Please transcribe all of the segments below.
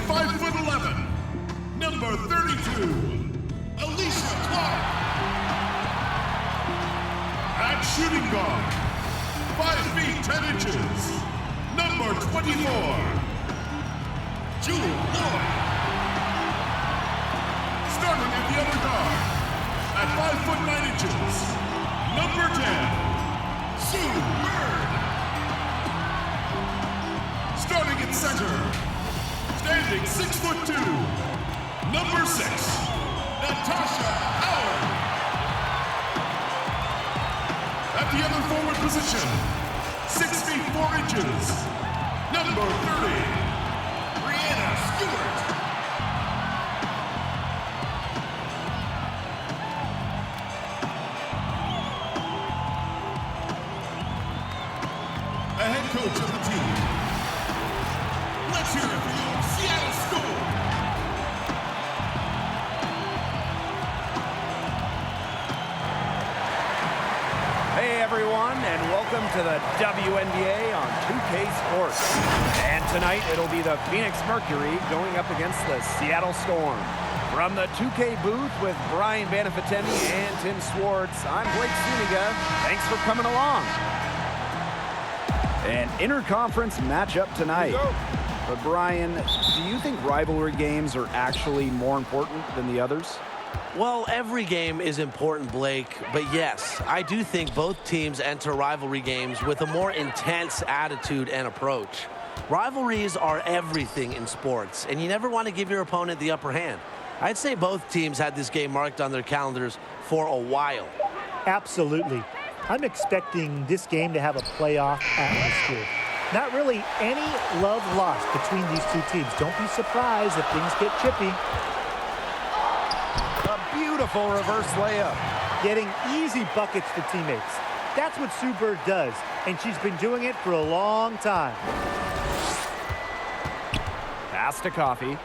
5'11", number 32, Alicia Clark. At shooting guard, 5 feet 10 inches, number 24, Julie Lloyd. Starting at the other guard, at 5'9" number 10, Sue Bird. Starting at center, standing 6'2", number 6, Natasha Howard. At the other forward position, 6 feet 4 inches, number 30, Brianna Stewart. The head coach of the team. Let's hear it for your Seattle Storm. Hey everyone, and welcome to the WNBA on 2K Sports. And tonight it'll be the Phoenix Mercury going up against the Seattle Storm. From the 2K booth with Brian Banafitemi and Tim Swartz, I'm Blake Suniga. Thanks for coming along. An interconference matchup tonight. But Brian, do you think rivalry games are actually more important than the others? Well, every game is important, Blake, but yes, I do think both teams enter rivalry games with a more intense attitude and approach. Rivalries are everything in sports, and you never want to give your opponent the upper hand. I'd say both teams had this game marked on their calendars for a while. Absolutely. I'm expecting this game to have a playoff atmosphere. Not really any love lost between these two teams. Don't be surprised if things get chippy. A beautiful reverse layup. Getting easy buckets for teammates. That's what Sue Bird does, and she's been doing it for a long time. Pass to Coffee.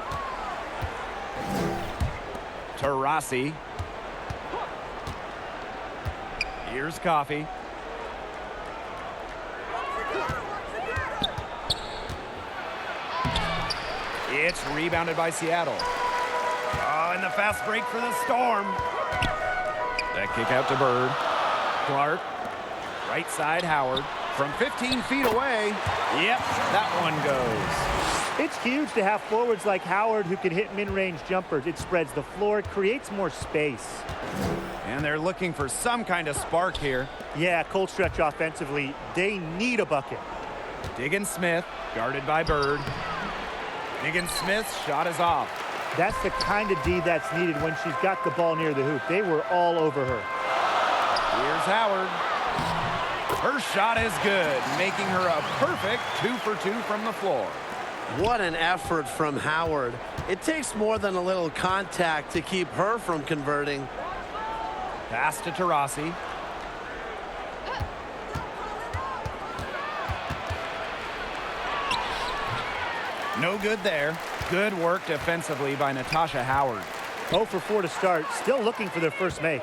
To Rossi. Here's Coffee. It's rebounded by Seattle. Oh, and the fast break for the Storm. That kick out to Bird. Clark. Right side, Howard. From 15 feet away. Yep, that one goes. It's huge to have forwards like Howard who can hit mid-range jumpers. It spreads the floor, creates more space. And they're looking for some kind of spark here. Yeah, cold stretch offensively. They need a bucket. Diggins-Smith, guarded by Bird. Diggins-Smith's shot is off. That's the kind of D that's needed when she's got the ball near the hoop. They were all over her. Here's Howard. Her shot is good, making her a perfect 2 for 2 from the floor. What an effort from Howard. It takes more than a little contact to keep her from converting. Pass to Taurasi. No good there. Good work defensively by Natasha Howard. 0 for 4 to start. Still looking for their first make.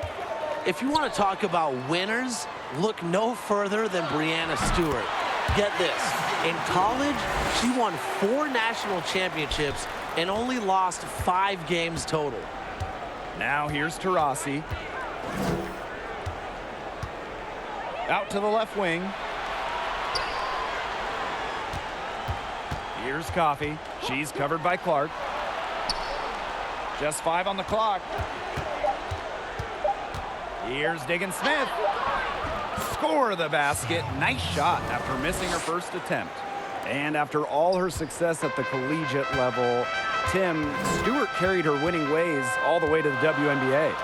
If you want to talk about winners, look no further than Brianna Stewart. Get this. In college, she won 4 national championships and only lost 5 games total. Now here's Taurasi. Out to the left wing. Here's Coffee. She's covered by Clark. Just 5 on the clock. Here's Diggins-Smith. Score the basket. Nice shot after missing her first attempt. And after all her success at the collegiate level, Tim, Stewart carried her winning ways all the way to the WNBA.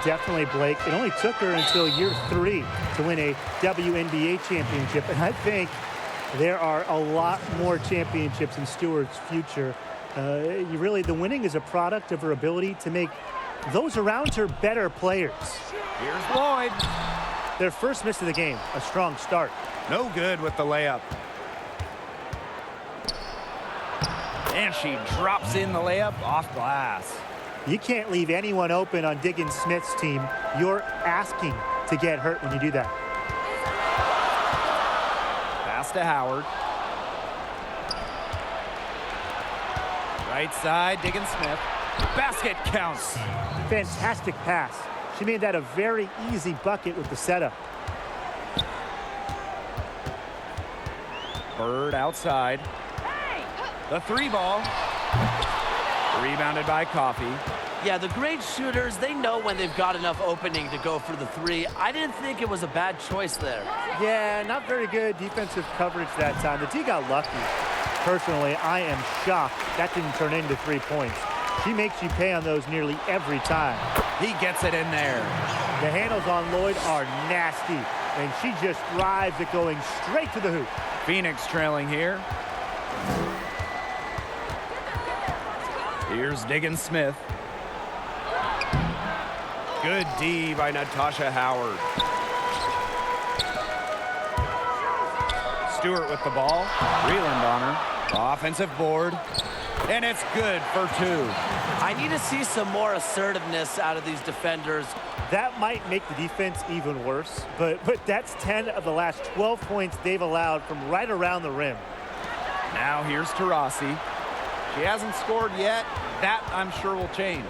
Definitely, Blake. It only took her until year 3 to win a WNBA championship. And I think there are a lot more championships in Stewart's future. The winning is a product of her ability to make those around her better players. Here's Lloyd. Their first miss of the game, a strong start. No good with the layup. And she drops in the layup off glass. You can't leave anyone open on Diggins-Smith's team. You're asking to get hurt when you do that. Pass to Howard. Right side, Diggins Smith. Basket counts. Fantastic pass. She made that a very easy bucket with the setup. Bird outside. The three ball. Rebounded by Coffey. Yeah, the great shooters, they know when they've got enough opening to go for the three. I didn't think it was a bad choice there. Yeah, not very good defensive coverage that time. The D got lucky. Personally, I am shocked that didn't turn into 3 points. She makes you pay on those nearly every time. He gets it in there. The handles on Lloyd are nasty, and she just thrives at going straight to the hoop. Phoenix trailing here. Here's Diggins Smith. Good D by Natasha Howard. Stewart with the ball. Reland on her. Offensive board. And it's good for 2. I need to see some more assertiveness out of these defenders. That might make the defense even worse, but that's 10 of the last 12 points they've allowed from right around the rim. Now here's Taurasi. She hasn't scored yet. That, I'm sure, will change.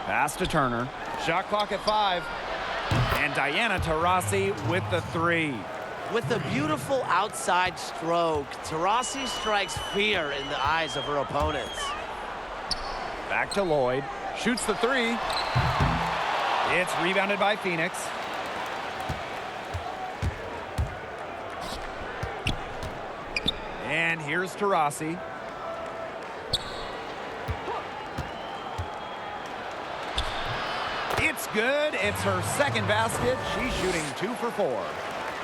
Pass to Turner. Shot clock at 5. And Diana Taurasi with the 3. With a beautiful outside stroke, Taurasi strikes fear in the eyes of her opponents. Back to Lloyd. Shoots the 3. It's rebounded by Phoenix. And here's Taurasi. It's good. It's her second basket. She's shooting 2 for 4.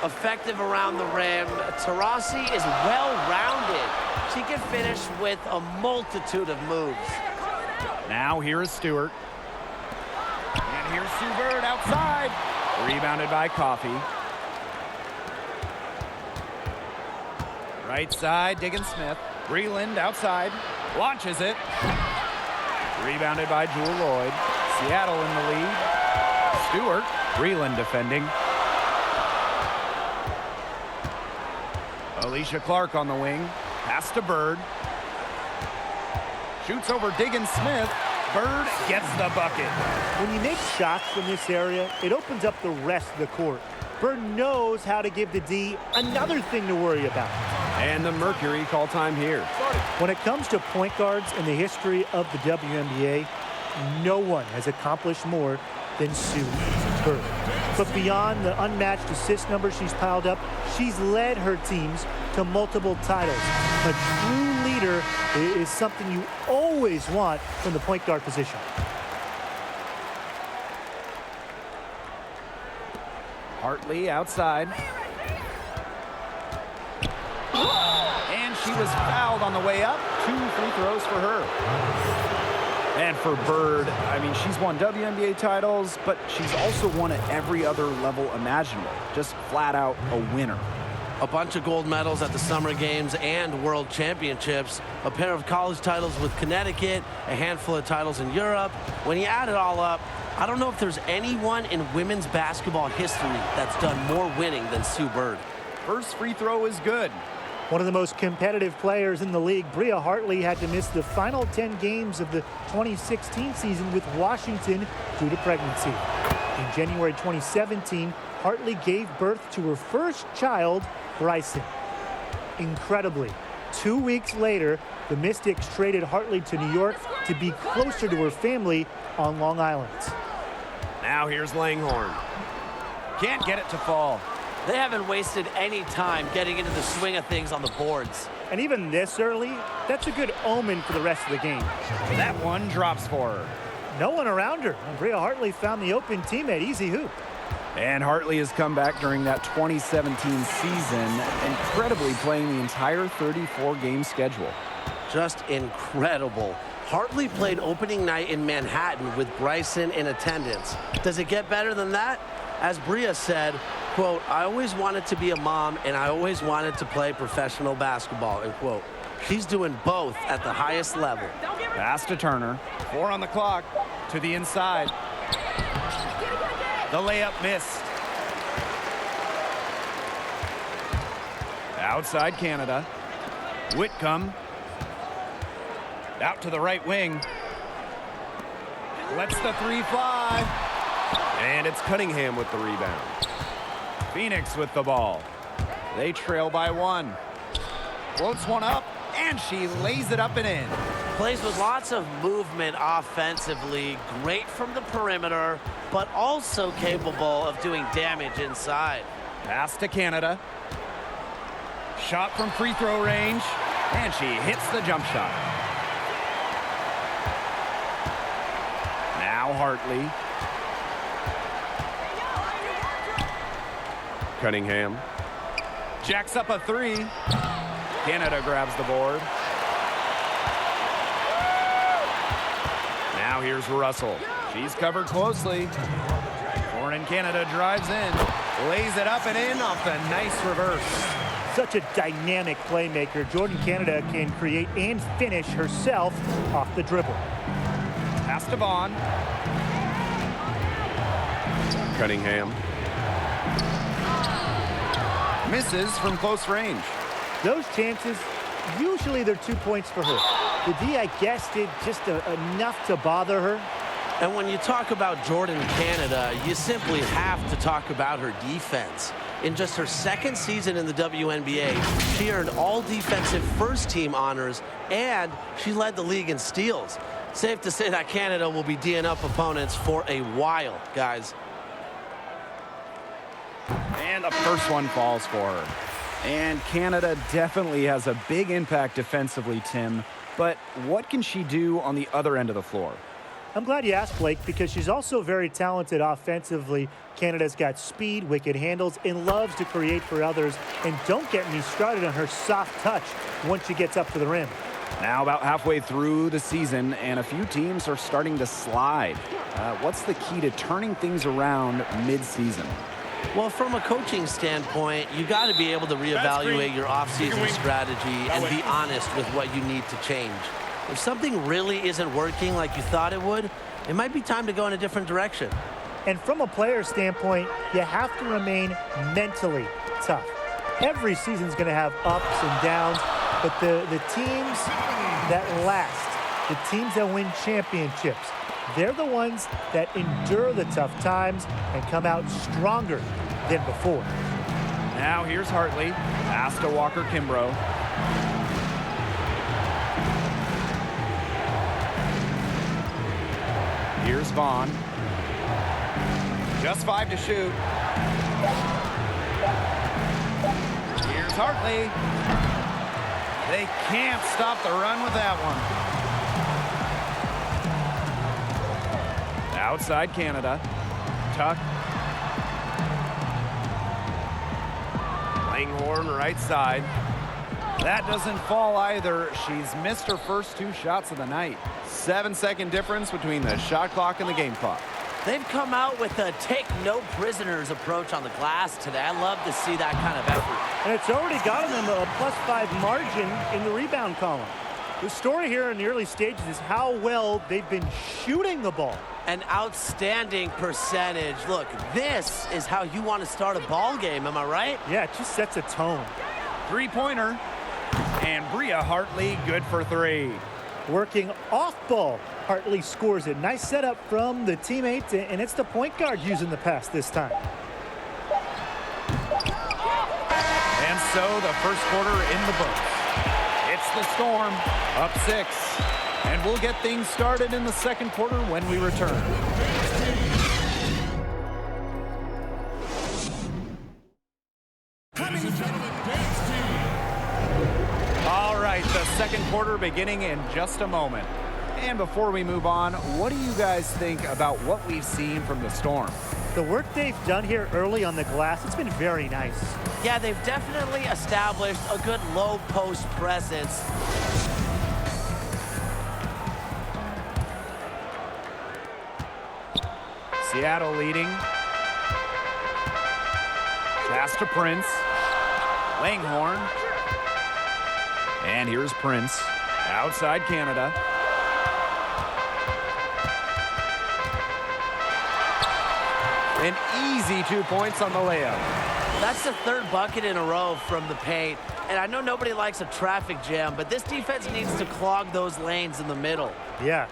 Effective around the rim. Taurasi is well-rounded. She can finish with a multitude of moves. Now here is Stewart. And here's Sue Bird outside. Rebounded by Coffey. Right side, Diggins Smith. Breland outside. Launches it. Rebounded by Jewel Lloyd. Seattle in the lead. Stewart. Breland defending. Alicia Clark on the wing. Pass to Bird. Shoots over Diggins Smith. Bird gets the bucket. When you make shots from this area, it opens up the rest of the court. Bird knows how to give the D another thing to worry about. And the Mercury call time here. When it comes to point guards in the history of the WNBA, no one has accomplished more than Sue Bird. But beyond the unmatched assist numbers she's piled up, she's led her teams to multiple titles. A true leader is something you always want from the point guard position. Hartley outside. And she was fouled on the way up. 2 free throws for her. And for Bird, I mean, she's won WNBA titles, but she's also won at every other level imaginable. Just flat out a winner. A bunch of gold medals at the Summer Games and World Championships, a pair of college titles with Connecticut, a handful of titles in Europe. When you add it all up, I don't know if there's anyone in women's basketball history that's done more winning than Sue Bird. First free throw is good. One of the most competitive players in the league, Bria Hartley, had to miss the final 10 games of the 2016 season with Washington due to pregnancy. In January 2017, Hartley gave birth to her first child, Bryson. Incredibly, 2 weeks later, the Mystics traded Hartley to New York to be closer to her family on Long Island. Now here's Langhorne. Can't get it to fall. They haven't wasted any time getting into the swing of things on the boards. And even this early, that's a good omen for the rest of the game. That one drops for her. No one around her. And Bria Hartley found the open teammate, easy hoop. And Hartley has come back during that 2017 season, incredibly playing the entire 34-game schedule. Just incredible. Hartley played opening night in Manhattan with Bryson in attendance. Does it get better than that? As Bria said, quote, "I always wanted to be a mom and I always wanted to play professional basketball," end quote. She's doing both at the highest level. Pass to Turner. 4 on the clock. To the inside. The layup missed. Outside Canada. Whitcomb. Out to the right wing. Lets the three fly. And it's Cunningham with the rebound. Phoenix with the ball. They trail by 1. Floats one up, and she lays it up and in. Plays with lots of movement offensively, great from the perimeter, but also capable of doing damage inside. Pass to Canada. Shot from free throw range, and she hits the jump shot. Now Hartley. Cunningham. Jacks up a 3. Canada grabs the board. Now here's Russell. She's covered closely. Foreign Canada drives in. Lays it up and in off the nice reverse. Such a dynamic playmaker. Jordan Canada can create and finish herself off the dribble. Pass to Vaughn. Cunningham. Misses from close range. Those chances, usually they're 2 points for her. The D, I guess, did just enough to bother her. And when you talk about Jordan Canada, you simply have to talk about her defense. In just her second season in the WNBA, she earned all defensive first team honors, and she led the league in steals. Safe to say that Canada will be D'ing up opponents for a while, guys. And the first one falls for her. And Canada definitely has a big impact defensively, Tim. But what can she do on the other end of the floor? I'm glad you asked, Blake, because she's also very talented offensively. Canada's got speed, wicked handles, and loves to create for others. And don't get me started on her soft touch once she gets up to the rim. Now about halfway through the season, and a few teams are starting to slide. What's the key to turning things around mid-season? Well, from a coaching standpoint, you got to be able to reevaluate your offseason strategy and be honest with what you need to change. If something really isn't working like you thought it would, it might be time to go in a different direction. And from a player standpoint, you have to remain mentally tough. Every season's going to have ups and downs, but the teams that last, the teams that win championships, they're the ones that endure the tough times and come out stronger than before. Now here's Hartley. Pass to Walker-Kimbrough. Here's Vaughn. Just 5 to shoot. Here's Hartley. They can't stop the run with that one. Outside Canada. Tuck. Langhorn right side. That doesn't fall either. She's missed her first 2 shots of the night. 7-second difference between the shot clock and the game clock. They've come out with a take no prisoners approach on the glass today. I love to see that kind of effort. And it's already gotten them a +5 margin in the rebound column. The story here in the early stages is how well they've been shooting the ball. An outstanding percentage. Look, this is how you want to start a ball game, am I right? Yeah, it just sets a tone. 3-pointer. And Bria Hartley good for 3. Working off ball, Hartley scores it. Nice setup from the teammate, and it's the point guard using the pass this time. And so the first quarter in the books. It's the Storm, up 6. And we'll get things started in the second quarter when we return. Ladies and gentlemen, dance team. All right, the second quarter beginning in just a moment. And before we move on, what do you guys think about what we've seen from the Storm? The work they've done here early on the glass, it's been very nice. Yeah, they've definitely established a good low post presence. Seattle leading. Pass to Prince. Langhorn. And here's Prince. Outside Canada. An easy 2 points on the layup. That's the 3rd bucket in a row from the paint. And I know nobody likes a traffic jam, but this defense needs to clog those lanes in the middle. Yeah,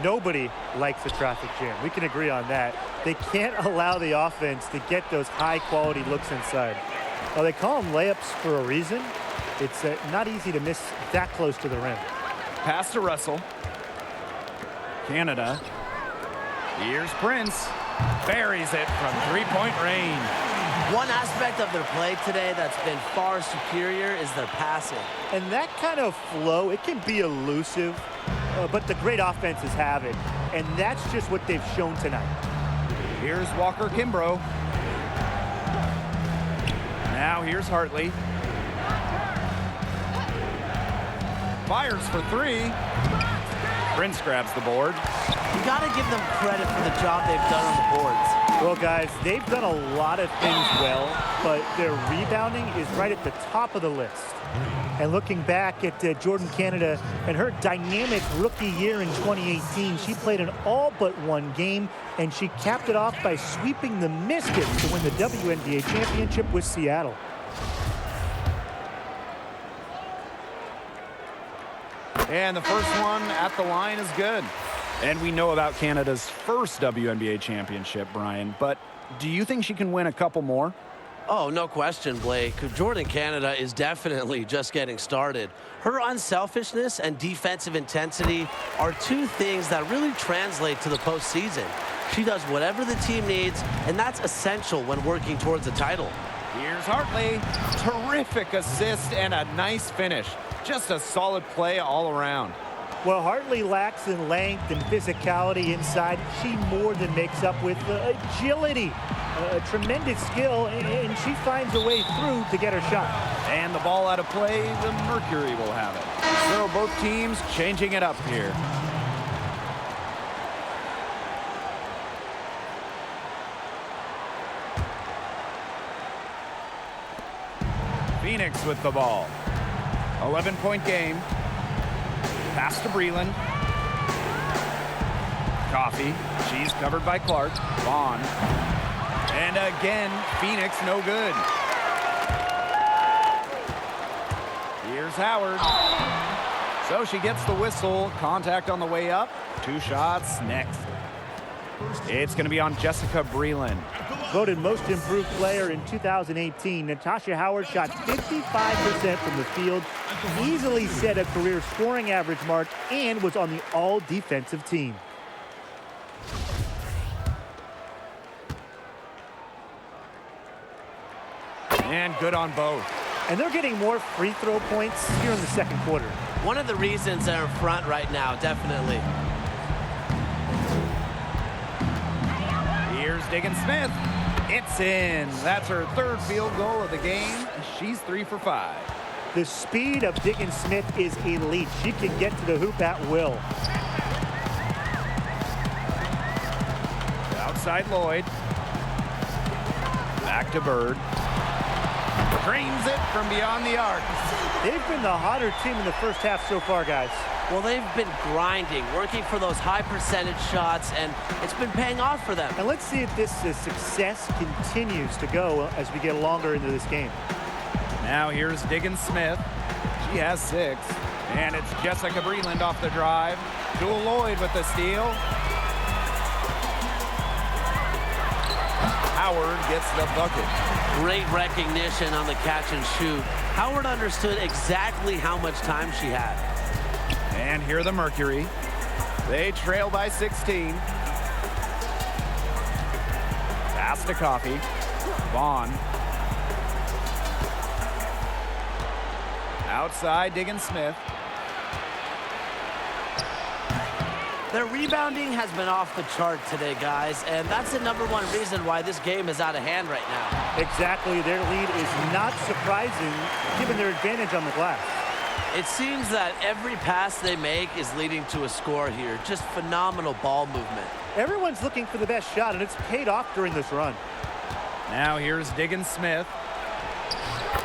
nobody likes a traffic jam. We can agree on that. They can't allow the offense to get those high-quality looks inside. Well, they call them layups for a reason. It's not easy to miss that close to the rim. Pass to Russell. Canada. Here's Prince. Buries it from three-point range. One aspect of their play today that's been far superior is their passing. And that kind of flow, it can be elusive, but the great offenses have it. And that's just what they've shown tonight. Here's Walker Kimbrough. Now here's Hartley. Fires for three. Prince grabs the board. You got to give them credit for the job they've done on the boards. Well, guys, they've done a lot of things well, but their rebounding is right at the top of the list. And looking back at Jordan Canada and her dynamic rookie year in 2018, she played in all but one game, and she capped it off by sweeping the Mystics to win the WNBA championship with Seattle. And the first one at the line is good. And we know about Canada's first WNBA championship, Brian, but do you think she can win a couple more? Oh, no question, Blake. Jordan Canada is definitely just getting started. Her unselfishness and defensive intensity are two things that really translate to the postseason. She does whatever the team needs, and that's essential when working towards a title. Here's Hartley. Terrific assist and a nice finish. Just a solid play all around. Well, Hartley lacks in length and physicality inside. She more than makes up with agility, a tremendous skill, and she finds a way through to get her shot. And the ball out of play, the Mercury will have it. So both teams changing it up here. Phoenix with the ball. 11-point game. Pass to Breland. Coffee. She's covered by Clark. Vaughn. And again, Phoenix no good. Here's Howard. So she gets the whistle. Contact on the way up. 2 shots next. It's going to be on Jessica Breland. Voted most improved player in 2018, Natasha Howard shot 55% from the field, easily set a career scoring average mark, and was on the all-defensive team. And good on both. And they're getting more free throw points here in the second quarter. One of the reasons they're in front right now, definitely. Here's Diggins-Smith. It's in. That's her 3rd field goal of the game. She's 3 for 5. The speed of Diggins-Smith is elite. She can get to the hoop at will. Outside Lloyd. Back to Bird. Drains it from beyond the arc. They've been the hotter team in the first half so far, guys. Well, they've been grinding, working for those high percentage shots, and it's been paying off for them. And let's see if this success continues to go as we get longer into this game. Now here's Diggins-Smith. She has 6. And it's Jessica Breland off the drive. Jewel Lloyd with the steal. Howard gets the bucket. Great recognition on the catch and shoot. Howard understood exactly how much time she had. And here the Mercury. They trail by 16. Pass to Coffee. Vaughn. Outside Diggins-Smith. Their rebounding has been off the chart today, guys, and that's the #1 reason why this game is out of hand right now. Exactly. Their lead is not surprising given their advantage on the glass. It seems that every pass they make is leading to a score here. Just phenomenal ball movement. Everyone's looking for the best shot, and it's paid off during this run. Now here's Diggins-Smith.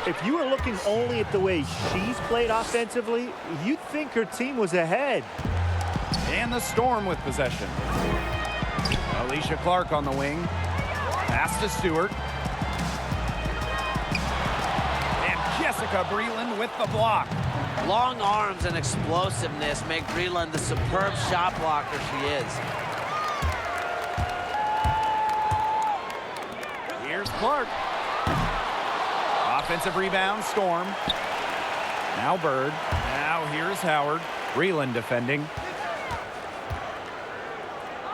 If you were looking only at the way she's played offensively, you'd think her team was ahead. And the Storm with possession. Alicia Clark on the wing. Pass to Stewart. And Jessica Jessica Breland with the block. Long arms and explosiveness make Breland the superb shot blocker she is. Here's Clark. Offensive rebound, Storm. Now Bird. Now here's Howard. Breland defending.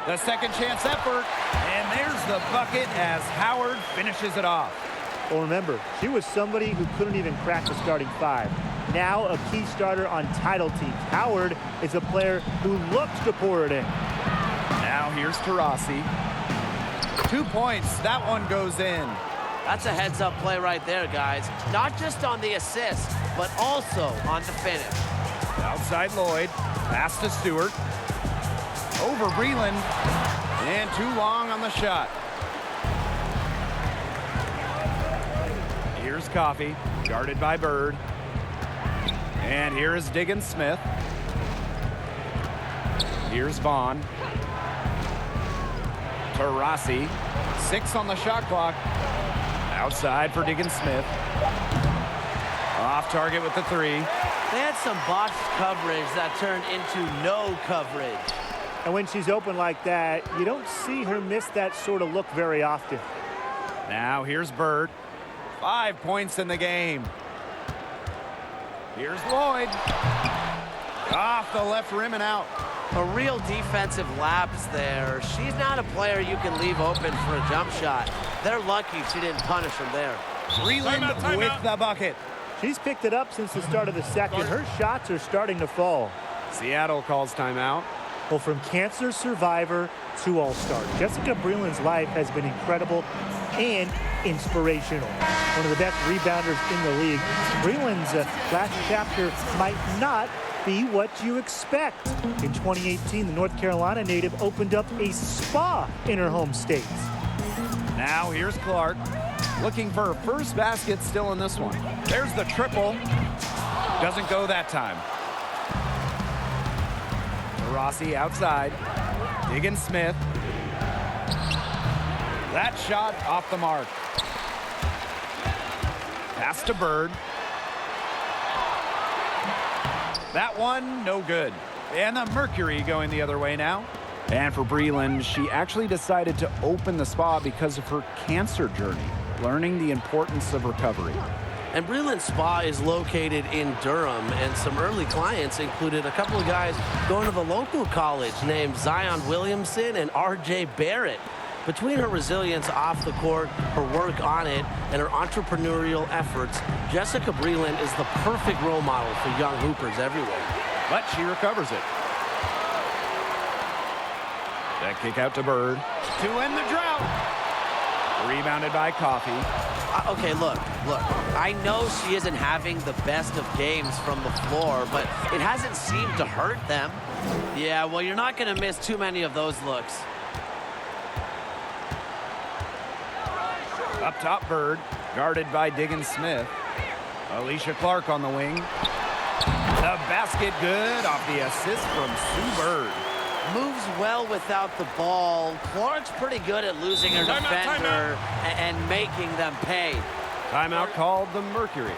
The second chance effort. And there's the bucket as Howard finishes it off. Well, remember, she was somebody who couldn't even crack the starting five. Now a key starter on title teams. Howard is a player who looks to pour it in. Now here's Taurasi. 2 points. That one goes in. That's a heads-up play right there, guys. Not just on the assist, but also on the finish. Outside Lloyd. Pass to Stewart. Over Breland. And too long on the shot. Here's Coffey. Guarded by Bird. And here is Diggins Smith. Here's Vaughn. Taurasi. 6 on the shot clock. Outside for Diggins Smith. Off target with the 3. They had some botched coverage that turned into no coverage. And when she's open like that, you don't see her miss that sort of look very often. Now here's Bird. 5 points in the game. Here's Lloyd. Off the left rim and out. A real defensive lapse there. She's not a player you can leave open for a jump shot. They're lucky she didn't punish him there. Breland with the bucket. She's picked it up since the start of the second. Her shots are starting to fall. Seattle calls timeout. Well, from cancer survivor to all-star, Jessica Breland's life has been incredible and inspirational. One of the best rebounders in the league. Breland's last chapter might not be what you expect. In 2018, the North Carolina native opened up a spa in her home state. Now here's Clark. Looking for her first basket still in this one. There's the triple. Doesn't go that time. Rossi outside. Diggins Smith. That shot off the mark. Pass to Bird. That one, no good. And the Mercury going the other way now. And for Breland, she actually decided to open the spa because of her cancer journey, learning the importance of recovery. And Breland's spa is located in Durham, and some early clients included a couple of guys going to the local college named Zion Williamson and R.J. Barrett. Between her resilience off the court, her work on it, and her entrepreneurial efforts, Jessica Breland is the perfect role model for young hoopers everywhere. But she recovers it. That kick out to Bird. To end the drought. Rebounded by Coffey. Okay, look. I know she isn't having the best of games from the floor, but it hasn't seemed to hurt them. Yeah, well, you're not going to miss too many of those looks. Up top, Bird. Guarded by Diggins Smith. Alicia Clark on the wing. The basket good off the assist from Sue Bird. Moves well without the ball. Clark's pretty good at losing her defender and making them pay. Timeout called the Mercury.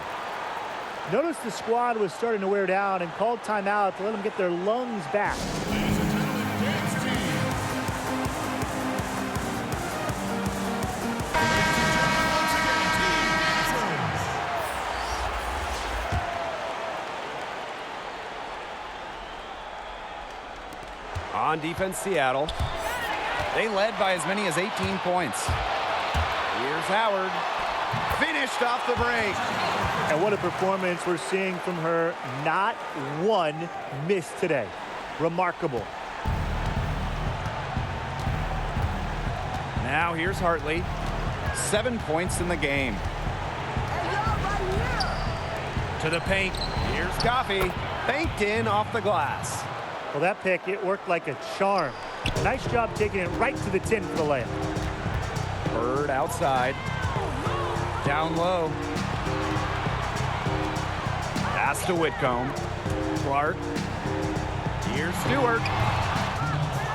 Notice the squad was starting to wear down and called timeout to let them get their lungs back. On defense, Seattle. They led by as many as 18 points. Here's Howard. Finished off the break. And what a performance we're seeing from her. Not one miss today. Remarkable. Now here's Hartley. 7 points in the game. To the paint. Here's Coffey. Banked in off the glass. Well, that pick, it worked like a charm. Nice job taking it right to the tin for the layup. Bird outside. Down low. Pass to Whitcomb. Clark. Here's Stewart.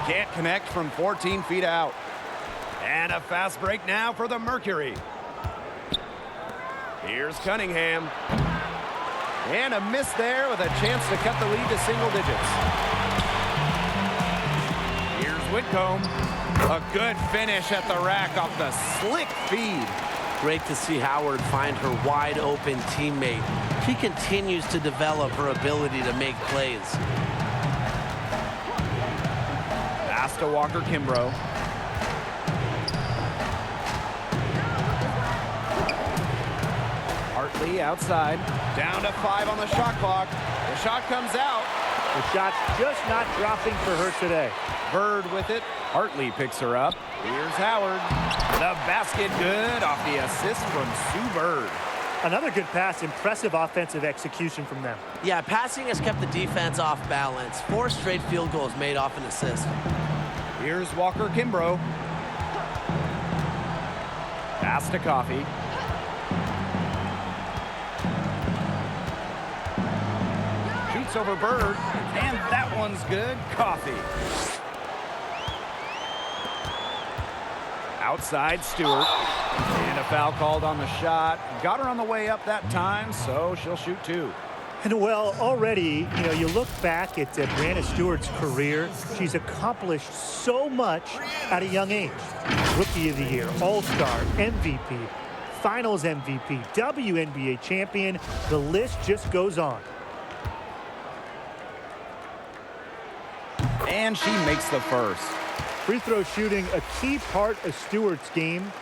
Can't connect from 14 feet out. And a fast break now for the Mercury. Here's Cunningham. And a miss there with a chance to cut the lead to single digits. Here's Whitcomb. A good finish at the rack off the slick feed. Great to see Howard find her wide open teammate. She continues to develop her ability to make plays. Pass to Walker-Kimbrough. Hartley outside. Down to 5 on the shot clock. The shot comes out. The shot's just not dropping for her today. Bird with it. Hartley picks her up. Here's Howard. The basket good off the assist from Sue Bird. Another good pass. Impressive offensive execution from them. Yeah, passing has kept the defense off balance. 4 straight field goals made off an assist. Here's Walker-Kimbrough. Pass to Coffey. Shoots over Bird, and that one's good. Coffey. Outside Stewart. And a foul called on the shot. Got her on the way up that time, so she'll shoot 2. And well, already, you look back at Brianna Stewart's career. She's accomplished so much at a young age. Rookie of the Year, All-Star, MVP, Finals MVP, WNBA champion. The list just goes on. And she makes the first. Free throw shooting, a key part of Stewart's game.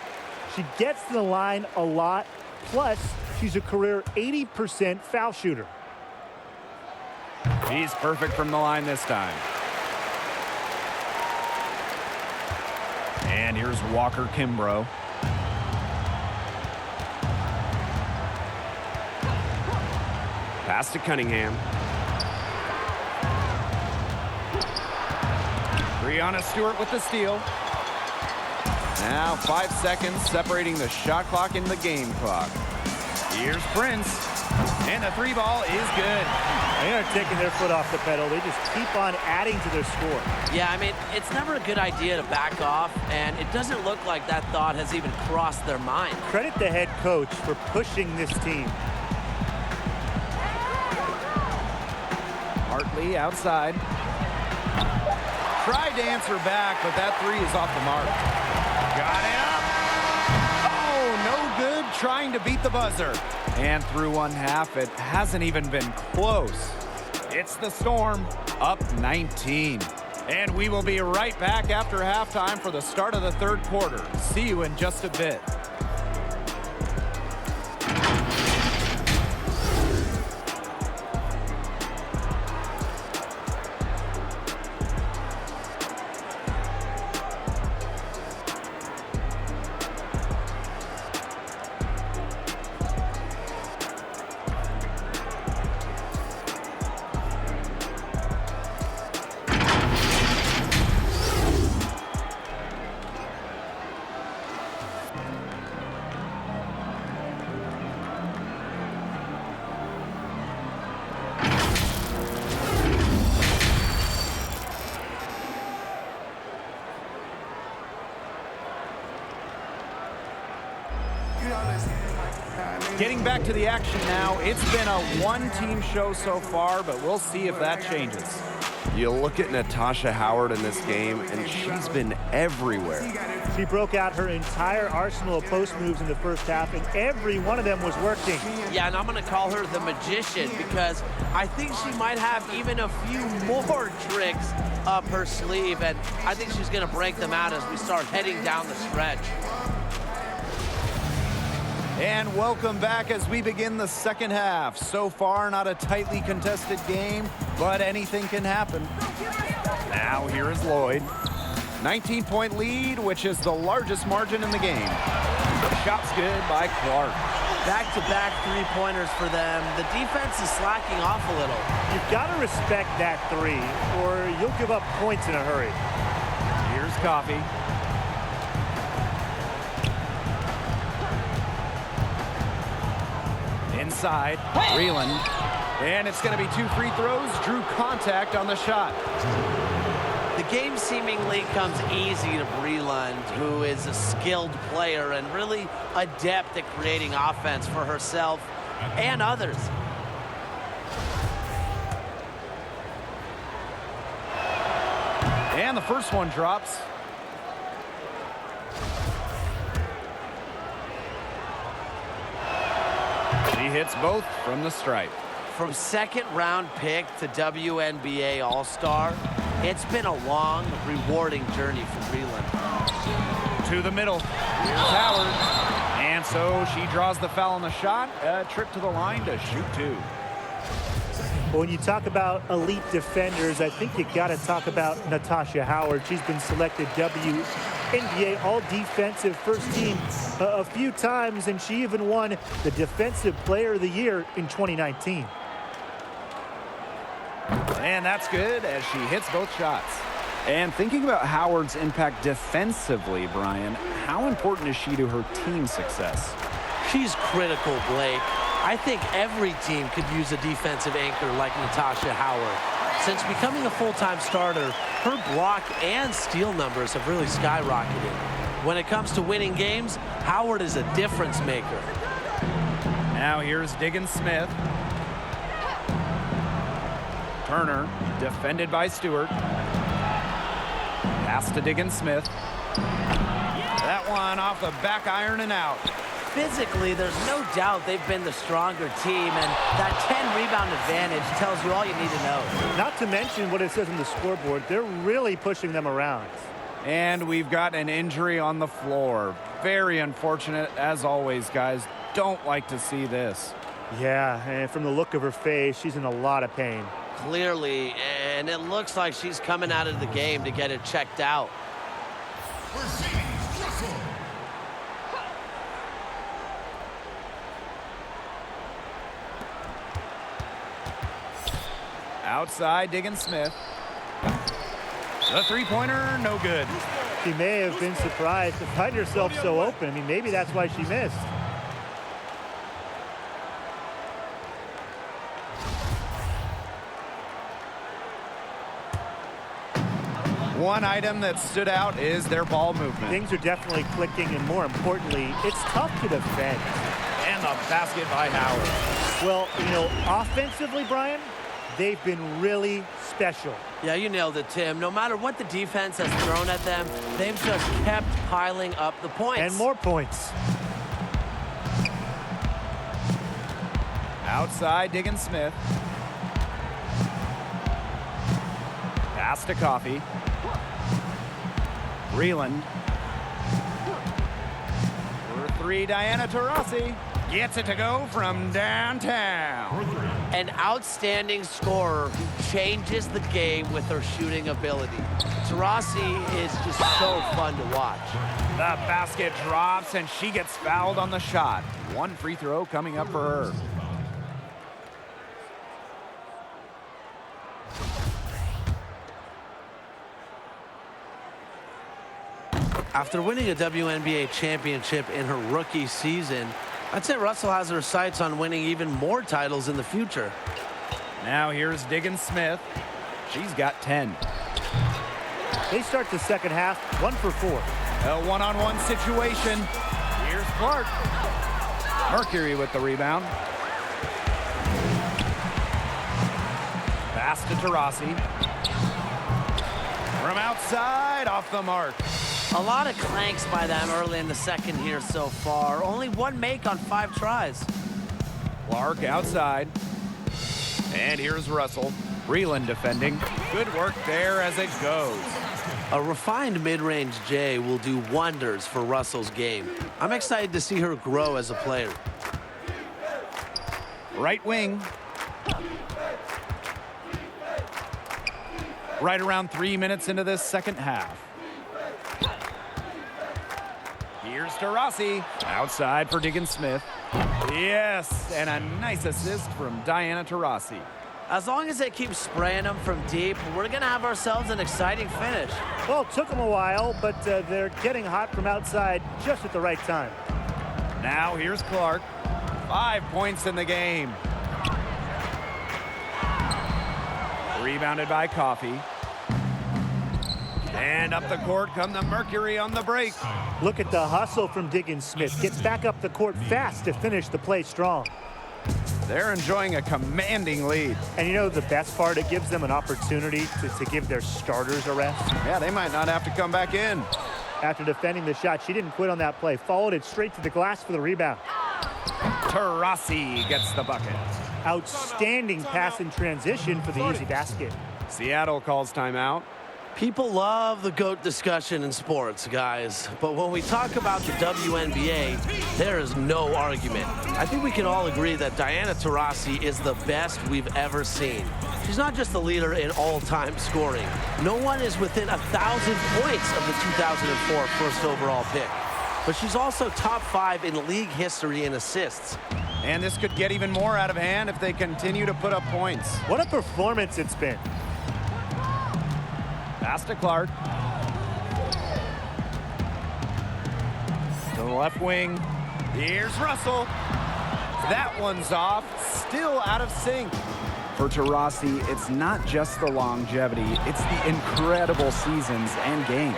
She gets to the line a lot. Plus, she's a career 80% foul shooter. She's perfect from the line this time. And here's Walker-Kimbrough. Pass to Cunningham. Brianna Stewart with the steal. Now 5 seconds separating the shot clock and the game clock. Here's Prince. And the 3 ball is good. They aren't taking their foot off the pedal. They just keep on adding to their score. Yeah, I mean, it's never a good idea to back off, and it doesn't look like that thought has even crossed their mind. Credit the head coach for pushing this team. Hartley outside. Tried to answer back, but that 3 is off the mark. Got it up. Oh, no good trying to beat the buzzer. And through one half, it hasn't even been close. It's the Storm, up 19. And we will be right back after halftime for the start of the 3rd quarter. See you in just a bit. Getting back to the action now. It's been a one-team show so far, but we'll see if that changes. You look at Natasha Howard in this game, and she's been everywhere. She broke out her entire arsenal of post moves in the first half, and every one of them was working. Yeah, and I'm going to call her the magician because I think she might have even a few more tricks up her sleeve, and I think she's going to break them out as we start heading down the stretch. And welcome back as we begin the 2nd half. So far, not a tightly contested game, but anything can happen. Now here is Lloyd. 19-point lead, which is the largest margin in the game. Shot's good by Clark. Back-to-back 3-pointers for them. The defense is slacking off a little. You've got to respect that 3, or you'll give up points in a hurry. Here's Coffey. Inside, Breland. And it's going to be 2 free throws. Drew contact on the shot. The game seemingly comes easy to Breland, who is a skilled player and really adept at creating offense for herself and others. And the first one drops. She hits both from the stripe. From second-round pick to WNBA All-Star, it's been a long, rewarding journey for Breland. To the middle. Here's Howard. And so she draws the foul on the shot. A trip to the line to shoot two. Well, when you talk about elite defenders, I think you got to talk about Natasha Howard. She's been selected WNBA All-Defensive First Team a few times, and she even won the Defensive Player of the Year in 2019. And that's good as she hits both shots. And thinking about Howard's impact defensively, Brian, how important is she to her team's success? She's critical, Blake. I think every team could use a defensive anchor like Natasha Howard. Since becoming a full-time starter, her block and steal numbers have really skyrocketed. When it comes to winning games, Howard is a difference maker. Now here's Diggins-Smith. Turner, defended by Stewart. Pass to Diggins-Smith. That one off the back iron and out. Physically, there's no doubt they've been the stronger team, and that 10-rebound advantage tells you all you need to know. Not to mention what it says on the scoreboard, they're really pushing them around. And we've got an injury on the floor. Very unfortunate, as always, guys. Don't like to see this. Yeah, and from the look of her face, she's in a lot of pain. Clearly, and it looks like she's coming out of the game to get it checked out. Outside, Diggins-Smith. The three-pointer, no good. She may have been surprised to find herself so open. I mean, maybe that's why she missed. One item that stood out is their ball movement. Things are definitely clicking, and more importantly, it's tough to defend. And the basket by Howard. Well, you know, offensively, Brian, they've been really special. Yeah, you nailed it, Tim. No matter what the defense has thrown at them, they've just kept piling up the points. And more points. Outside, Diggins-Smith. Pass to Coffey. Breland. For three, Diana Taurasi. Gets it to go from downtown. An outstanding scorer who changes the game with her shooting ability. Taurasi is just so fun to watch. The basket drops, and she gets fouled on the shot. One free throw coming up for her. After winning a WNBA championship in her rookie season, I'd say Russell has her sights on winning even more titles in the future. Now here's Diggins-Smith. She's got 10. They start the second half 1 for 4. A one-on-one situation. Here's Clark. Mercury with the rebound. Pass to Taurasi. From outside, off the mark. A lot of clanks by them early in the second here so far. Only one make on 5 tries. Clark outside. And here's Russell. Breland defending. Good work there as it goes. A refined mid-range J will do wonders for Russell's game. I'm excited to see her grow as a player. Right wing. Right around 3 minutes into this second half. Here's Taurasi. Outside for Diggins-Smith. Yes, and a nice assist from Diana Taurasi. As long as they keep spraying them from deep, we're going to have ourselves an exciting finish. Well, it took them a while, but they're getting hot from outside just at the right time. Now here's Clark. 5 points in the game. Rebounded by Coffey. And up the court come the Mercury on the break. Look at the hustle from Diggins-Smith. Gets back up the court fast to finish the play strong. They're enjoying a commanding lead. And you know the best part? It gives them an opportunity to give their starters a rest. Yeah, they might not have to come back in. After defending the shot, she didn't quit on that play. Followed it straight to the glass for the rebound. Taurasi gets the bucket. Outstanding pass in transition for the easy basket. Seattle calls timeout. People love the GOAT discussion in sports, guys. But when we talk about the WNBA, there is no argument. I think we can all agree that Diana Taurasi is the best we've ever seen. She's not just the leader in all-time scoring. No one is within 1,000 points of the 2004 first overall pick. But she's also top 5 in league history in assists. And this could get even more out of hand if they continue to put up points. What a performance it's been. Pass to Clark. To the left wing. Here's Russell. That one's off. Still out of sync. For Taurasi, it's not just the longevity, it's the incredible seasons and games.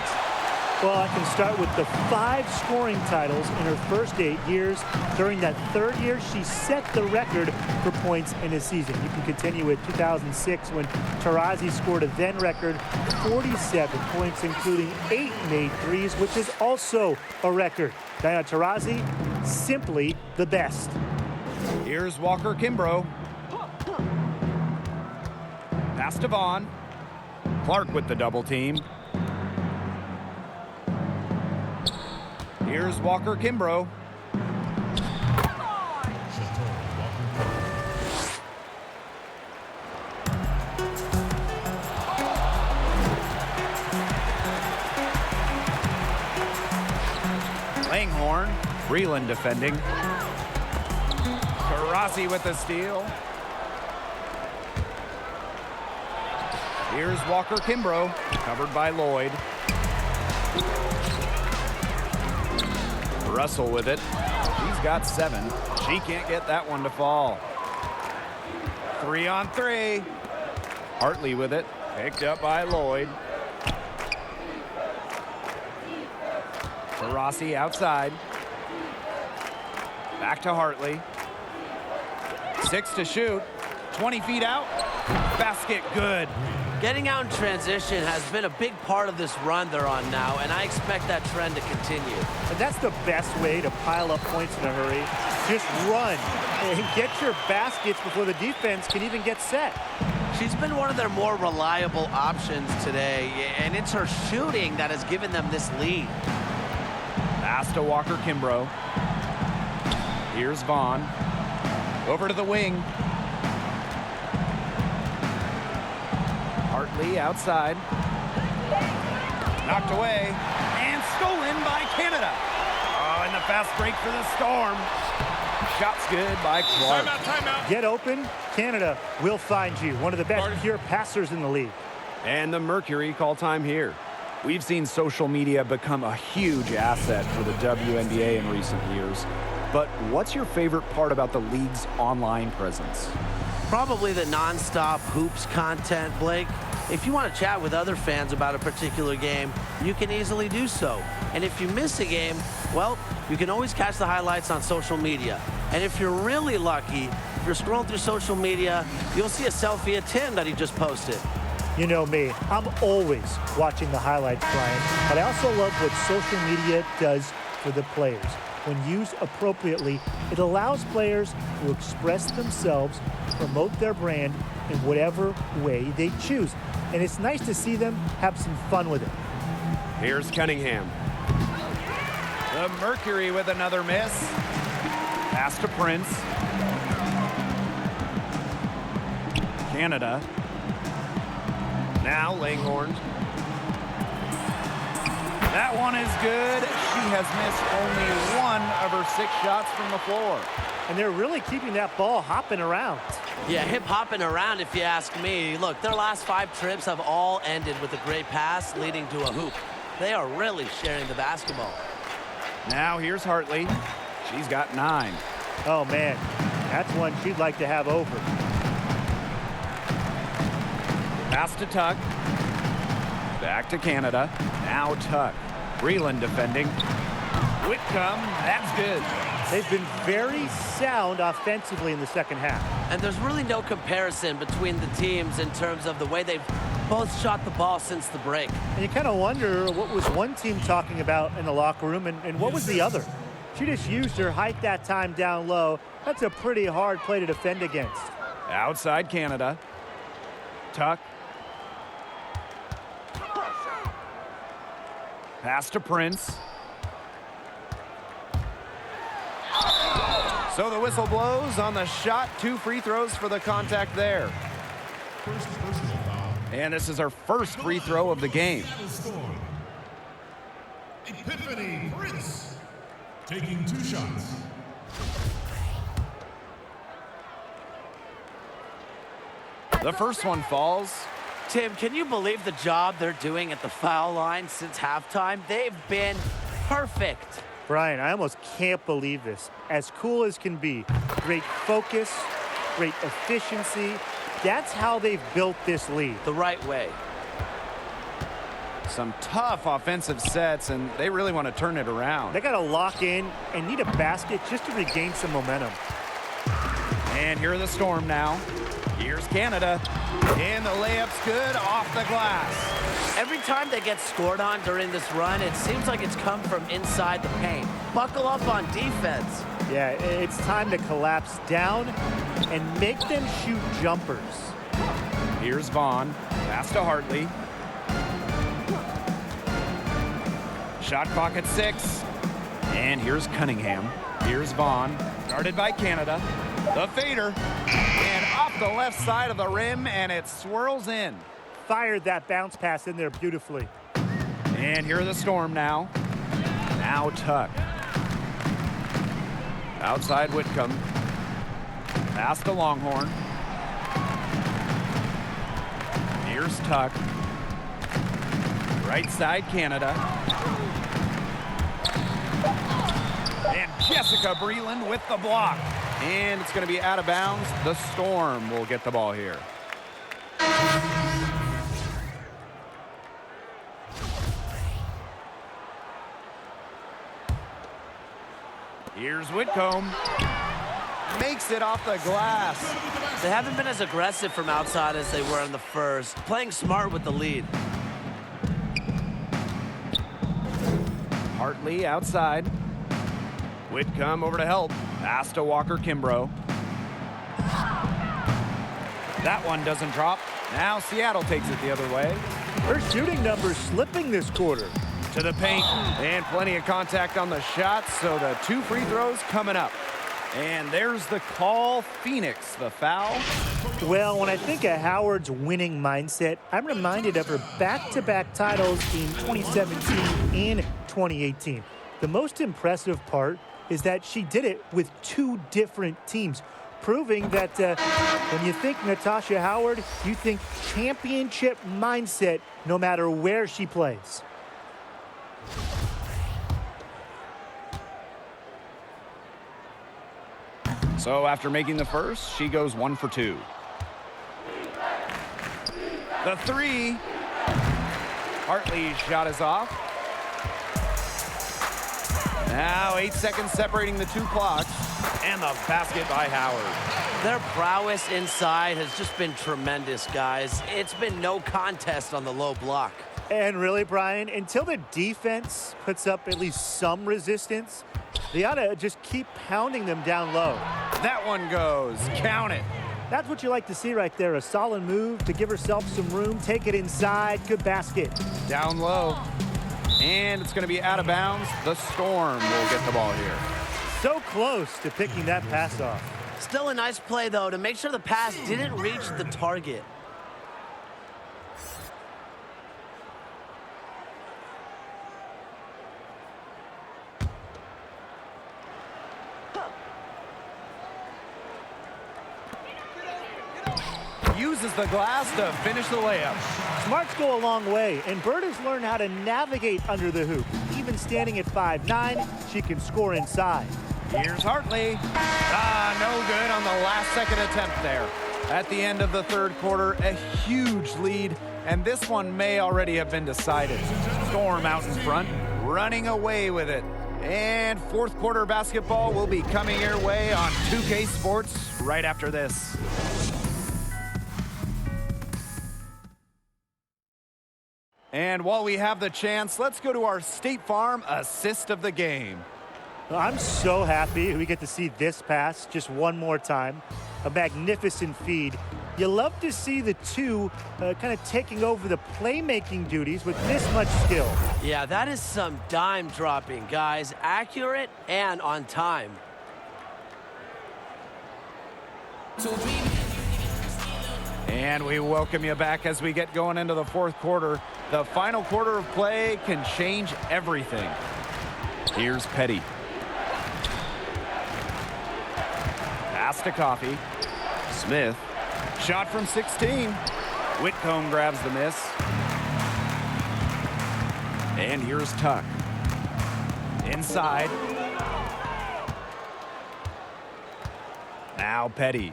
Well, I can start with the 5 scoring titles in her first 8 years. During that 3rd year, she set the record for points in a season. You can continue with 2006 when Taurasi scored a then record 47 points, including 8 made threes, which is also a record. Diana Taurasi, simply the best. Here's Walker Kimbrough. Pass to Vaughn. Clark with the double team. Here's Walker Kimbrough. Langhorn. Breland defending. Taurasi with the steal. Here's Walker Kimbrough, covered by Lloyd. Russell with it. She's got 7. She can't get that one to fall. 3-on-3. Hartley with it. Picked up by Lloyd. Taurasi outside. Back to Hartley. 6 to shoot. 20 feet out. Basket good. Getting out in transition has been a big part of this run they're on now, and I expect that trend to continue. And that's the best way to pile up points in a hurry. Just run and get your baskets before the defense can even get set. She's been one of their more reliable options today, and it's her shooting that has given them this lead. Pass to Walker Kimbrough. Here's Vaughn. Over to the wing. Hartley outside. Knocked away. And stolen by Canada. Oh, and the fast break for the Storm. Shot's good by Clark. Timeout. Get open, Canada will find you. One of the best pure passers in the league. And the Mercury call time here. We've seen social media become a huge asset for the WNBA in recent years. But what's your favorite part about the league's online presence? Probably the non-stop hoops content, Blake. If you want to chat with other fans about a particular game, you can easily do so. And if you miss a game, well, you can always catch the highlights on social media. And if you're really lucky, if you're scrolling through social media, you'll see a selfie of Tim that he just posted. You know me, I'm always watching the highlights, Brian, but I also love what social media does for the players. When used appropriately, it allows players to express themselves, promote their brand in whatever way they choose. And it's nice to see them have some fun with it. Here's Cunningham. The Mercury with another miss. Pass to Prince. Canada. Now Langhorn. That one is good. She has missed only 1 of her 6 shots from the floor. And they're really keeping that ball hopping around. Yeah, hip-hopping around if you ask me. Look, their last 5 trips have all ended with a great pass leading to a hoop. They are really sharing the basketball. Now here's Hartley. She's got 9. Oh, man, that's one she'd like to have over. Pass to Tuck. Back to Canada. Now Tuck. Breland defending. Whitcomb, that's good. They've been very sound offensively in the second half. And there's really no comparison between the teams in terms of the way they've both shot the ball since the break. And you kind of wonder what was one team talking about in the locker room and what was the other. She just used her height that time down low. That's a pretty hard play to defend against. Outside Canada. Tuck. Pass to Prince. So the whistle blows on the shot. 2 free throws for the contact there. First personal foul. And this is our first free throw of the game. Epiphany Prince taking 2 shots. The first one falls. Tim, can you believe the job they're doing at the foul line since halftime? They've been perfect. Brian, I almost can't believe this. As cool as can be. Great focus, great efficiency. That's how they've built this lead. The right way. Some tough offensive sets, and they really want to turn it around. They got to lock in and need a basket just to regain some momentum. And here are the Storm now. Here's Canada. And the layup's good off the glass. Every time they get scored on during this run, it seems like it's come from inside the paint. Buckle up on defense. Yeah, it's time to collapse down and make them shoot jumpers. Here's Vaughn. Pass to Hartley. Shot clock at 6. And here's Cunningham. Here's Vaughn. Guarded by Canada. The fader. And off the left side of the rim, and it swirls in. Fired that bounce pass in there beautifully. And here are the Storm now. Now Tuck. Outside Whitcomb. Pass to Longhorn. Here's Tuck. Right side Canada. And Jessica Breland with the block. And it's going to be out of bounds. The Storm will get the ball here. Here's Whitcomb. Makes it off the glass. They haven't been as aggressive from outside as they were in the first. Playing smart with the lead. Hartley outside. Whitcomb over to help. Pass to Walker Kimbrough. That one doesn't drop. Now Seattle takes it the other way. Her shooting numbers slipping this quarter. To the paint. And plenty of contact on the shots, so the 2 free throws coming up. And there's the call. Phoenix, the foul. Well, when I think of Howard's winning mindset, I'm reminded of her back-to-back titles in 2017 and 2018. The most impressive part is that she did it with 2 different teams, proving that when you think Natasha Howard, you think championship mindset no matter where she plays. So after making the first, she goes 1 for 2. The 3. Hartley's shot is off. Now 8 seconds separating the 2 clocks. And the basket by Howard. Their prowess inside has just been tremendous, guys. It's been no contest on the low block. And really, Brian, until the defense puts up at least some resistance, they ought to just keep pounding them down low. That one goes. Count it. That's what you like to see right there. A solid move to give herself some room, take it inside. Good basket. Down low. And it's going to be out of bounds. The Storm will get the ball here. So close to picking that pass off. Still a nice play, though, to make sure the pass didn't reach the target. Uses the glass to finish the layup. Smarts go a long way, and Bird has learned how to navigate under the hoop. Even standing at 5'9", she can score inside. Here's Hartley. No good on the last second attempt there. At the end of the 3rd quarter, a huge lead, and this one may already have been decided. Storm out in front, running away with it. And fourth quarter basketball will be coming your way on 2K Sports right after this. And while we have the chance, let's go to our State Farm assist of the game. I'm so happy we get to see this pass just one more time. A magnificent feed. You love to see the two kind of taking over the playmaking duties with this much skill. Yeah, that is some dime dropping, guys. Accurate and on time. And we welcome you back as we get going into the fourth quarter. The final quarter of play can change everything. Here's Petty. Pass to Coffee. Smith. Shot from 16. Whitcomb grabs the miss. And here's Tuck. Inside. Now Petty.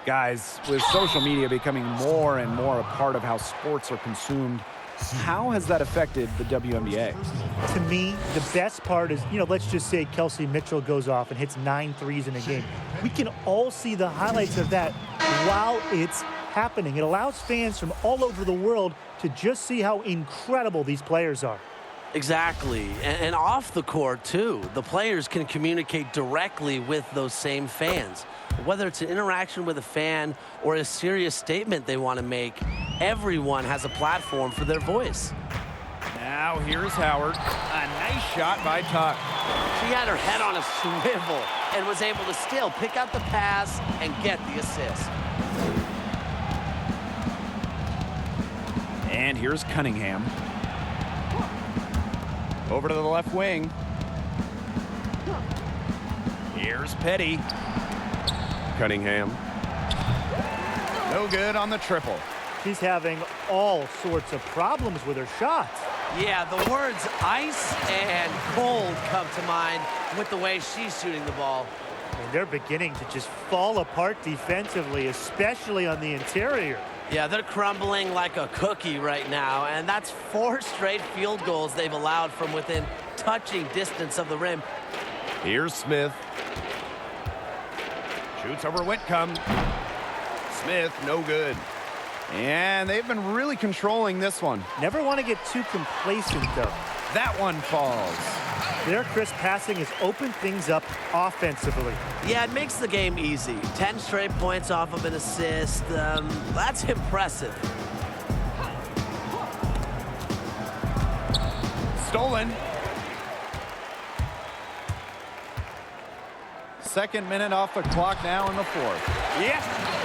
Guys, with social media becoming more and more a part of how sports are consumed, how has that affected the WNBA? To me, the best part is, let's just say Kelsey Mitchell goes off and hits 9 threes in a game. We can all see the highlights of that while it's happening. It allows fans from all over the world to just see how incredible these players are. Exactly. And off the court, too. The players can communicate directly with those same fans. Whether it's an interaction with a fan or a serious statement they want to make, everyone has a platform for their voice. Now here's Howard. A nice shot by Tuck. She had her head on a swivel and was able to still pick out the pass and get the assist. And here's Cunningham. Over to the left wing. Here's Petty. Cunningham. No good on the triple. She's having all sorts of problems with her shots. Yeah, the words ice and cold come to mind with the way she's shooting the ball. And they're beginning to just fall apart defensively, especially on the interior. Yeah, they're crumbling like a cookie right now, and that's 4 straight field goals they've allowed from within touching distance of the rim. Here's Smith. Shoots over Whitcomb. Smith, no good. And they've been really controlling this one. Never want to get too complacent, though. That one falls. Their crisp passing has opened things up offensively. Yeah, it makes the game easy. 10 straight points off of an assist. That's impressive. Stolen. Second minute off the clock now in the fourth. Yeah,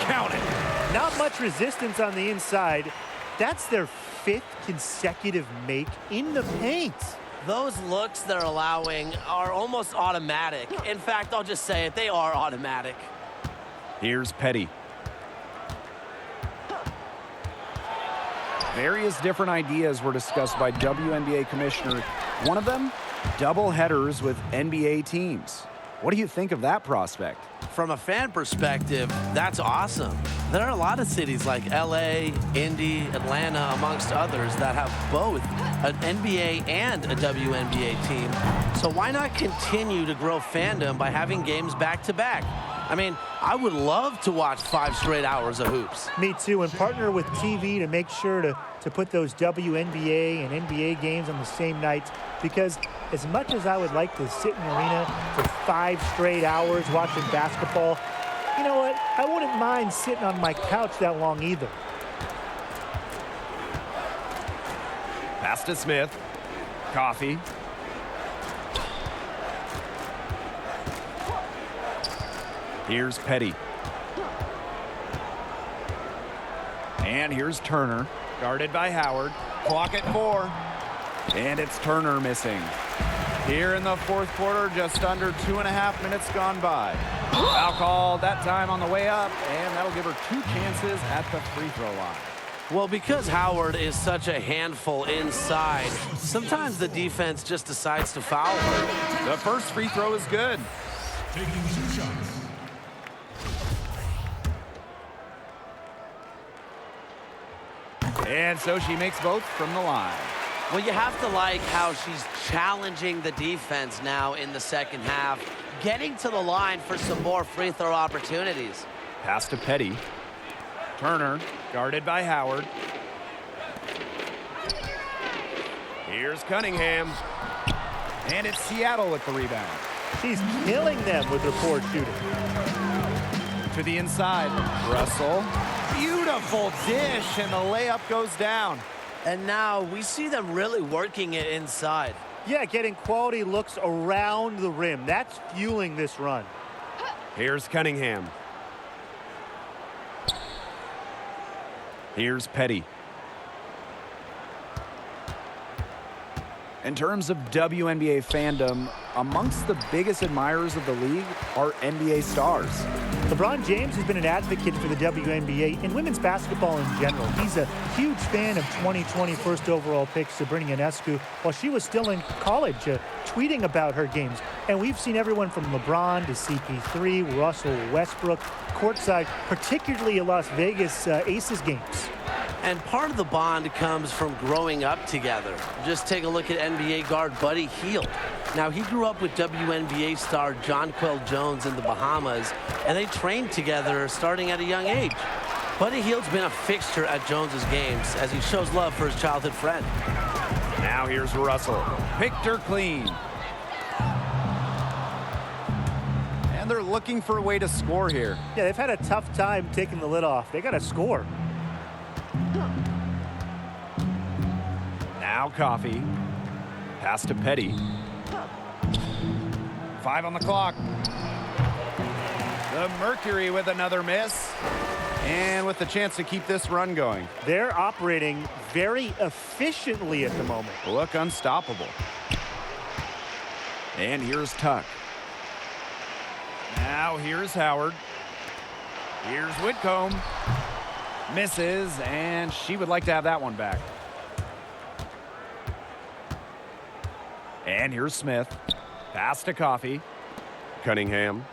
count it. Not much resistance on the inside. That's their 5th consecutive make in the paint. Those looks they're allowing are almost automatic. In fact, I'll just say it, they are automatic. Here's Petty. Various different ideas were discussed by WNBA Commissioner. One of them, double headers with NBA teams. What do you think of that prospect? From a fan perspective, that's awesome. There are a lot of cities like LA, Indy, Atlanta, amongst others that have both an NBA and a WNBA team. So why not continue to grow fandom by having games back-to-back? I mean, I would love to watch 5 straight hours of hoops. Me too, and partner with TV to make sure to put those WNBA and NBA games on the same night, because as much as I would like to sit in an arena for 5 straight hours watching basketball, you know what? I wouldn't mind sitting on my couch that long either. Pass to Smith. Coffee. Here's Petty. And here's Turner. Guarded by Howard. Clock at 4. And it's Turner missing. Here in the fourth quarter, just under 2.5 minutes gone by. Foul called that time on the way up, and that'll give her 2 chances at the free throw line. Well, because Howard is such a handful inside, sometimes the defense just decides to foul her. The first free throw is good. Taking 2 shots. And so she makes both from the line. Well, you have to like how she's challenging the defense now in the second half, getting to the line for some more free throw opportunities. Pass to Petty. Turner, guarded by Howard. Here's Cunningham. And it's Seattle with the rebound. She's killing them with her poor shooting. To the inside. Russell. Beautiful dish, and the layup goes down. And now we see them really working it inside. Yeah, getting quality looks around the rim. That's fueling this run. Here's Cunningham. Here's Petty. In terms of WNBA fandom, amongst the biggest admirers of the league are NBA stars. LeBron James has been an advocate for the WNBA and women's basketball in general. He's a huge fan of 2020 first overall pick Sabrina Ionescu while she was still in college, tweeting about her games. And we've seen everyone from LeBron to CP3, Russell Westbrook, courtside, particularly at Las Vegas Aces games. And part of the bond comes from growing up together. Just take a look at NBA guard Buddy Hield. Now, he grew up with WNBA star Jonquel Jones in the Bahamas, and they trained together starting at a young age. Buddy Hield's been a fixture at Jones's games as he shows love for his childhood friend. Now here's Russell. Picked her clean. And they're looking for a way to score here. Yeah, they've had a tough time taking the lid off. They got to score. Now Coffee. Pass to Petty. 5 on the clock. The Mercury with another miss. And with the chance to keep this run going. They're operating very efficiently at the moment. Look unstoppable. And here's Tuck. Now here's Howard. Here's Whitcomb. Misses, and she would like to have that one back. And here's Smith. Pass to Coffee. Cunningham.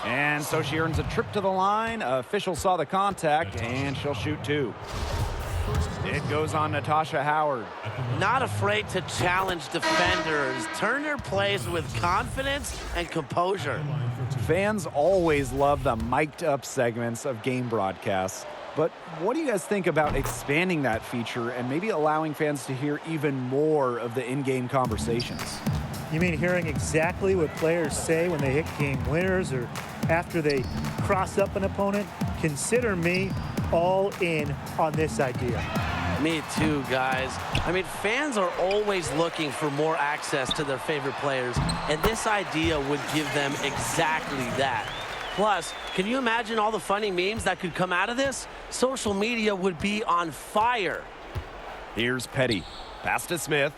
And so she earns a trip to the line. Official saw the contact, and she'll shoot 2. It goes on Natasha Howard. Not afraid to challenge defenders. Turner plays with confidence and composure. Fans always love the mic'd up segments of game broadcasts. But what do you guys think about expanding that feature and maybe allowing fans to hear even more of the in-game conversations? You mean hearing exactly what players say when they hit game winners or after they cross up an opponent? Consider me all in on this idea. Me too, guys. I mean, fans are always looking for more access to their favorite players, and this idea would give them exactly that. Plus, can you imagine all the funny memes that could come out of this? Social media would be on fire. Here's Petty. Pass to Smith.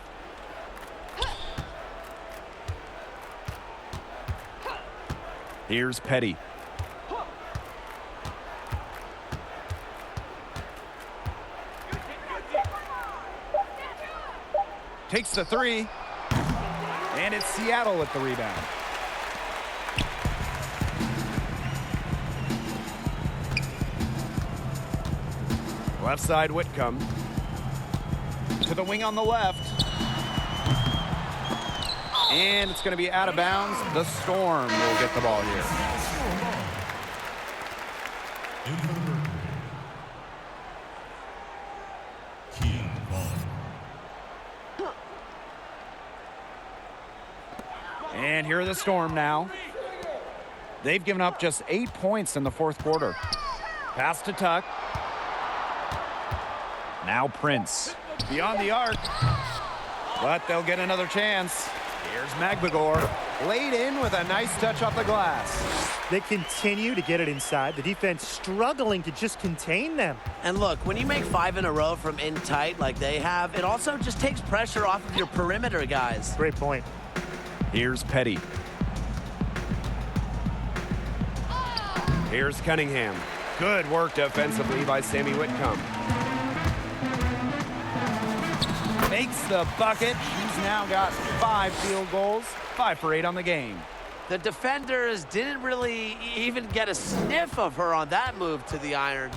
Here's Petty. Takes the 3. And it's Seattle with the rebound. Left side, Whitcomb. To the wing on the left. And it's going to be out of bounds. The Storm will get the ball here. And here are the Storm now. They've given up just 8 points in the fourth quarter. Pass to Tuck. Now Prince. Beyond the arc. But they'll get another chance. Here's Magbagor. Laid in with a nice touch off the glass. They continue to get it inside. The defense struggling to just contain them. And look, when you make 5 in a row from in tight like they have, it also just takes pressure off of your perimeter guys. Great point. Here's Petty. Here's Cunningham. Good work defensively by Sammy Whitcomb. Makes the bucket. She's now got 5 field goals, 5 for 8 on the game. The defenders didn't really even get a sniff of her on that move to the iron.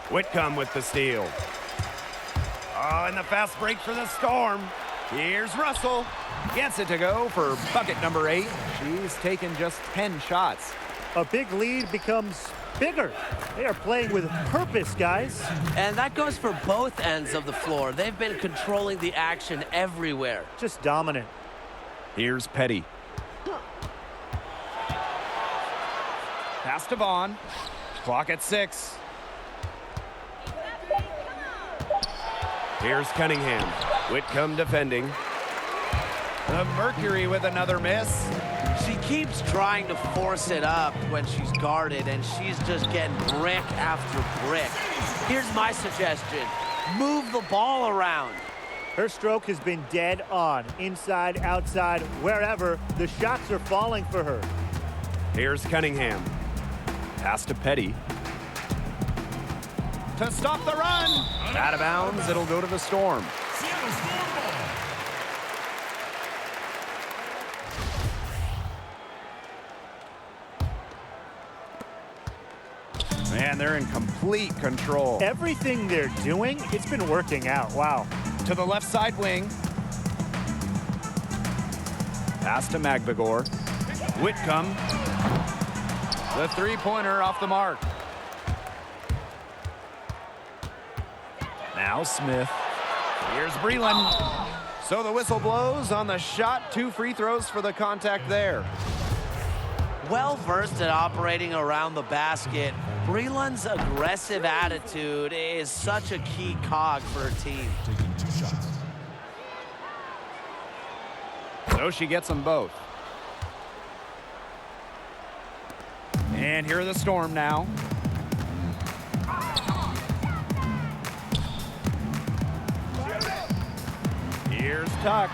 Whitcomb with the steal. Oh, and the fast break for the Storm. Here's Russell. Gets it to go for bucket number 8. She's taken just 10 shots. A big lead becomes bigger. They are playing with purpose, guys. And that goes for both ends of the floor. They've been controlling the action everywhere. Just dominant. Here's Petty. Pass to Vaughn. Clock at 6. Here's Cunningham. Whitcomb defending. The Mercury with another miss. She keeps trying to force it up when she's guarded, and she's just getting brick after brick. Here's my suggestion. Move the ball around. Her stroke has been dead on. Inside, outside, wherever. The shots are falling for her. Here's Cunningham. Pass to Petty. To stop the run. Out of bounds, it'll go to the Storm. Seattle Storm ball. Man, they're in complete control. Everything they're doing, it's been working out. Wow. To the left side wing. Pass to Magbagor. Whitcomb. The three-pointer off the mark. Now Smith. Here's Breland. So the whistle blows on the shot. 2 free throws for the contact there. Well versed at operating around the basket, Breland's aggressive attitude is such a key cog for her team. Taking 2 shots. So she gets them both. And here are the Storm now. Here's Tuck.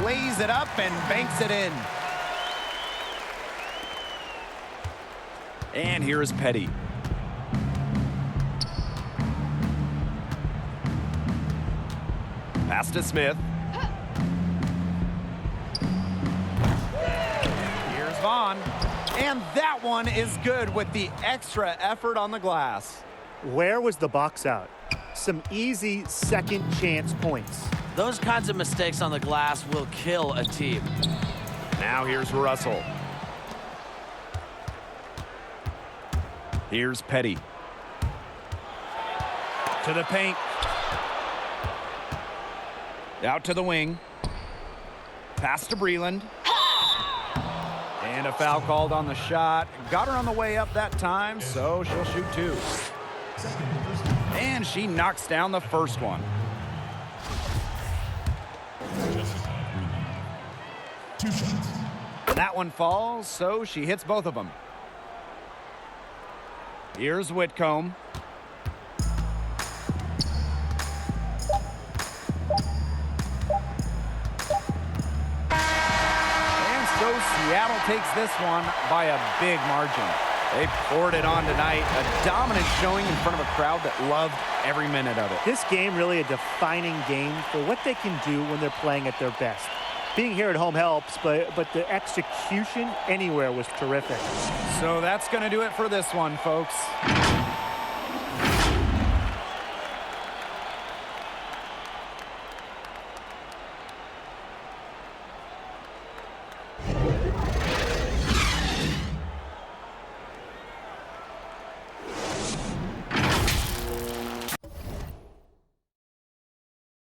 Lays it up and banks it in. And here is Petty. Pass to Smith. Here's Vaughn. And that one is good with the extra effort on the glass. Where was the box out? Some easy second chance points. Those kinds of mistakes on the glass will kill a team. Now here's Russell. Here's Petty. To the paint. Out to the wing. Pass to Breland. And a foul called on the shot. Got her on the way up that time, so she'll shoot 2. And she knocks down the first one. 2 shots. That one falls, so she hits both of them. Here's Whitcomb. And so Seattle takes this one by a big margin. They poured it on tonight. A dominant showing in front of a crowd that loved every minute of it. This game really a defining game for what they can do when they're playing at their best. Being here at home helps, but the execution anywhere was terrific. So that's going to do it for this one, folks.